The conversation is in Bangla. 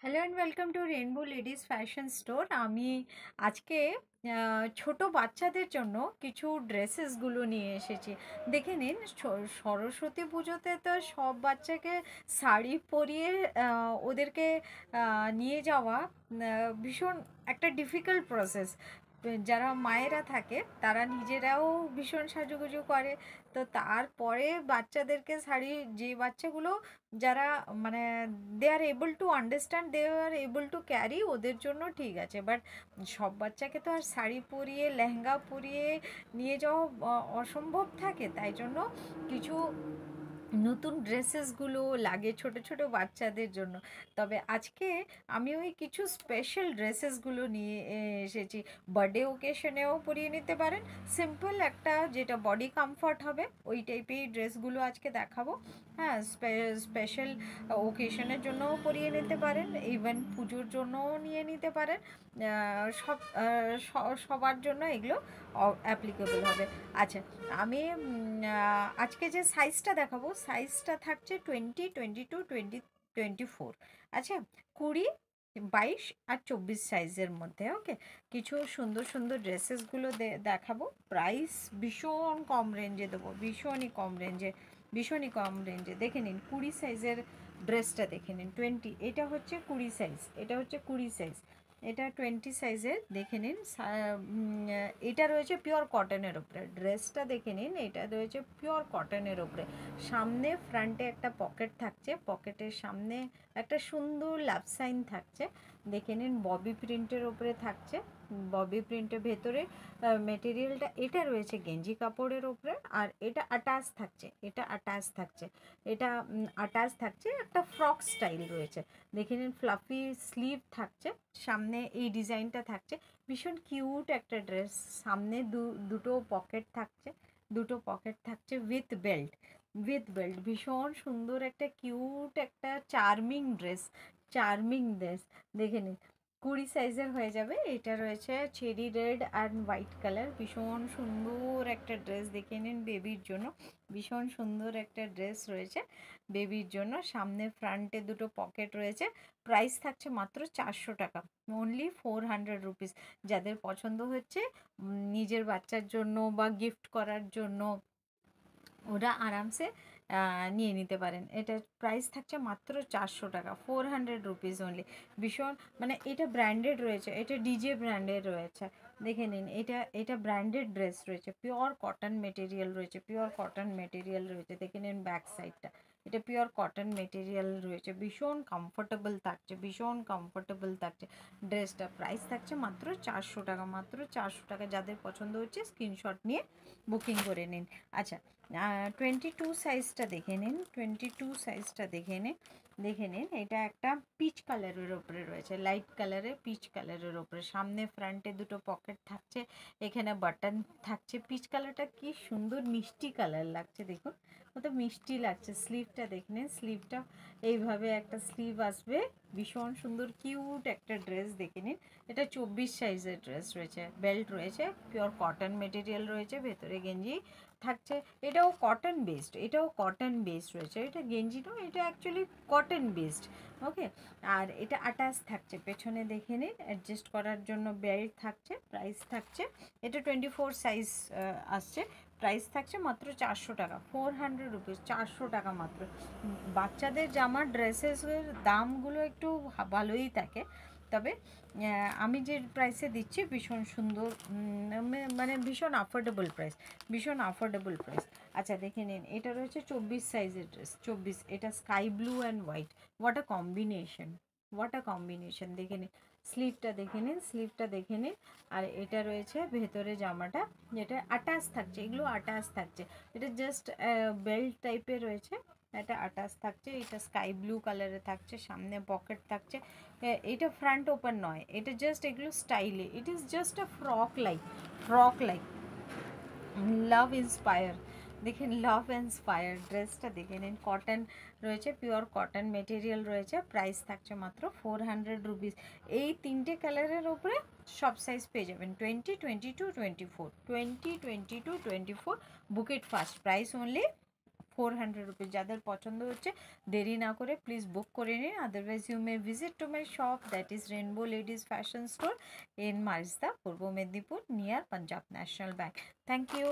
Hello and welcome to rainbow ladies fashion store. আমি আজকে ছোট বাচ্চাদের জন্য কিছু ড্রেসেসগুলো নিয়ে এসেছি। দেখে নিন, সরস্বতী পুজোতে তো সব বাচ্চাকে শাড়ি পরিয়ে ওদেরকে নিয়ে যাওয়া ভীষণ একটা ডিফিকাল্ট প্রসেস। যারা মায়েরা থাকে তারা নিজেরাও ভীষণ সাজুগুজু করে, তো তারপরে বাচ্চাদেরকে শাড়ি, যে বাচ্চাগুলো যারা মানে they are able to understand, they are able to carry, ওদের জন্য ঠিক আছে, বাট সব বাচ্চাকে তো আর শাড়ি পরিয়ে লেহেঙ্গা পরিয়ে নিয়ে যাওয়া অসম্ভব থাকে। তাই জন্য কিছু নতুন ড্রেসেসগুলো লাগে ছোট ছোট বাচ্চাদের জন্য। তবে আজকে আমি ওই কিছু স্পেশাল ড্রেসেসগুলো নিয়ে এসেছি। বার্থডে ওকেশনেও পরিয়ে নিতে পারেন, সিম্পল একটা যেটা বডি কমফর্ট হবে ওই টাইপের ড্রেসগুলো আজকে দেখাবো। হ্যাঁ, স্পেশাল ওকেশনের জন্যও পরিয়ে নিতে পারেন, ইভেন পুজোর জন্যও নিয়ে নিতে পারেন। সবার জন্য এগুলো অ্যাপ্লিকেবল হবে। আচ্ছা, আমি আজকে যে সাইজটা দেখাবো, সাইজটা থাকছে 20, 22, 20, 24। আচ্ছা, 20, 22 আর 24 সাইজের মধ্যে। ওকে, কিছু সুন্দর সুন্দর ড্রেসেসগুলো দেখাবো। প্রাইস ভীষণ কম রেঞ্জে দেবো, ভীষণই কম রেঞ্জে, ভীষণই কম রেঞ্জে। দেখে নিন 20 সাইজের ড্রেসটা, দেখে নিন 20, এটা হচ্ছে 20 সাইজ, এটা হচ্ছে 20 সাইজ, এটা 20 সাইজের। দেখে নিন, এটা রয়েছে পিওর কটনের ওপরে। ড্রেসটা দেখে নিন, এটা রয়েছে পিওর কটনের ওপরে। সামনে ফ্রন্টে একটা পকেট থাকছে, পকেটের সামনে একটা সুন্দর লাভ সাইন থাকছে। দেখে নিন, ববি প্রিন্টের ওপরে থাকছে। ববি প্রিন্টের ভেতরে মেটেরিয়ালটা এটা রয়েছে গেঞ্জি কাপড়ের ওপরে, আর এটা আটাচ থাকছে, এটা আটাচ থাকছে, এটা আটাচ থাকছে, একটা ফ্রক স্টাইল রয়েছে। দেখে নিন, ফ্লাফি স্লিভ থাকছে, সামনে এই ডিজাইনটা থাকছে। ভীষণ কিউট একটা ড্রেস। সামনে দুটো পকেট থাকছে, দুটো পকেট থাকছে উইথ বেল্ট, উইথ বেল্ট। ভীষণ সুন্দর একটা কিউট একটা চার্মিং ড্রেস, চার্মিং ড্রেস। দেখে নিন, 20 সাইজের হয়ে যাবে। এটা রয়েছে cherry red and white colour. ভীষণ সুন্দর একটা ড্রেস, দেখে নিন, বেবির জন্য ভীষণ সুন্দর একটা ড্রেস রয়েছে বেবির জন্য। সামনে ফ্রন্টে দুটো পকেট রয়েছে। প্রাইস থাকছে মাত্র 400 টাকা, অনলি 400 রুপিস। যাদের পছন্দ হচ্ছে নিজের বাচ্চার জন্য বা গিফট করার জন্য, ওরা আরামসে নিয়ে নিতে পারেন। এটা প্রাইস থাকছে মাত্র 400 টাকা, 400 রুপিস অনলি। ভীষণ মানে এটা ব্র্যান্ডেড রয়েছে, এটা ডিজে ব্র্যান্ডেড রয়েছে। দেখে নিন, এটা এটা ব্র্যান্ডেড ড্রেস রয়েছে, পিওর কটন মেটেরিয়াল রয়েছে, পিওর কটন মেটেরিয়াল রয়েছে। দেখে নিন ব্যাক সাইডটা, এটা পিওর কটন মেটেরিয়াল রয়েছে, ভীষণ কমফোর্টেবল থাকছে, ভীষণ কমফোর্টেবল থাকছে ড্রেসটা। প্রাইস থাকছে মাত্র 400 টাকা, মাত্র 400 টাকা। যাদের পছন্দ হচ্ছে স্ক্রিনশট নিয়ে বুকিং করে নিন। আচ্ছা, 22 সাইজটা দেখে নিন, 22 সাইজটা দেখে নিন। দেখে নিন, এটা একটা পিচ কালারের ওপরে রয়েছে, লাইট কালারের পিচ কালারের ওপরে। সামনে ফ্রন্টে দুটো পকেট থাকছে, এখানে বাটন থাকছে। পিচ কালারটা কি সুন্দর মিষ্টি কালার লাগছে, দেখুন কত মিষ্টি লাগছে। স্লিভটা দেখে নিন, স্লিভটা এইভাবে একটা স্লিভ আসবে, ভীষণ সুন্দর কিউট একটা ড্রেস। দেখে নিন, এটা 24 সাইজের ড্রেস রয়েছে, বেল্ট রয়েছে, পিওর কটন মেটেরিয়াল রয়েছে, ভেতরে গেঞ্জি থাকছে। এটাও কটন বেসড, এটাও কটন বেসড রয়েছে। এটা গেঞ্জি নয়, এটা অ্যাকচুয়ালি কটন বেসড। ওকে, আর এটা আটাচ থাকছে পেছনে। দেখে নিন, অ্যাডজাস্ট করার জন্য বেল্ট থাকছে। প্রাইস থাকছে, এটা 24 সাইজ আসছে। প্রাইস থাকছে মাত্র 400 টাকা, 400 রুপিস, 400 টাকা মাত্র। বাচ্চাদের জামার ড্রেসেসের দামগুলো একটু ভালোই থাকে, তবে আমি যে প্রাইসে দিচ্ছি ভীষণ সুন্দর, মানে ভীষণ আফোর্ডেবল প্রাইস, ভীষণ আফোর্ডেবল প্রাইস। আচ্ছা, দেখে নিন, এটা রয়েছে 24 সাইজের ড্রেস, 24। এটা sky blue and white, what a combination, what a combination. দেখে নিন, স্লিভটা দেখে নিন, স্লিভটা দেখে নিন। আর এটা রয়েছে ভেতরে জামাটা, যেটা আটাচ থাকছে, এগুলো আটাচ থাকছে। এটা জাস্ট বেল্ট টাইপের রয়েছে, এটা আটাচ থাকছে। এটা স্কাই ব্লু কালারে থাকছে, সামনে পকেট থাকছে। এটা ফ্রন্ট ওপেন নয়, এটা জাস্ট এগুলো স্টাইলে, it is just a frock like, frock like, love inspire. দেখেন, লাভ ইন্সপায়ার ড্রেসটা দেখে নিন। কটন রয়েছে, পিওর কটন মেটেরিয়াল রয়েছে। প্রাইস থাকছে মাত্র 400 রুপিস। এই তিনটে কালারের ওপরে সব সাইজ পেয়ে যাবেন, 20, 22, 24, 20, 22, 24। Bouquet first, price only 400 rupees। যাদের পছন্দ হচ্ছে দেরি না করে প্লিজ বুক করে নিন, otherwise you may visit to my shop, that is Rainbow ladies fashion store in Marishda, Purba Medinipur, near Punjab national bank. Thank you.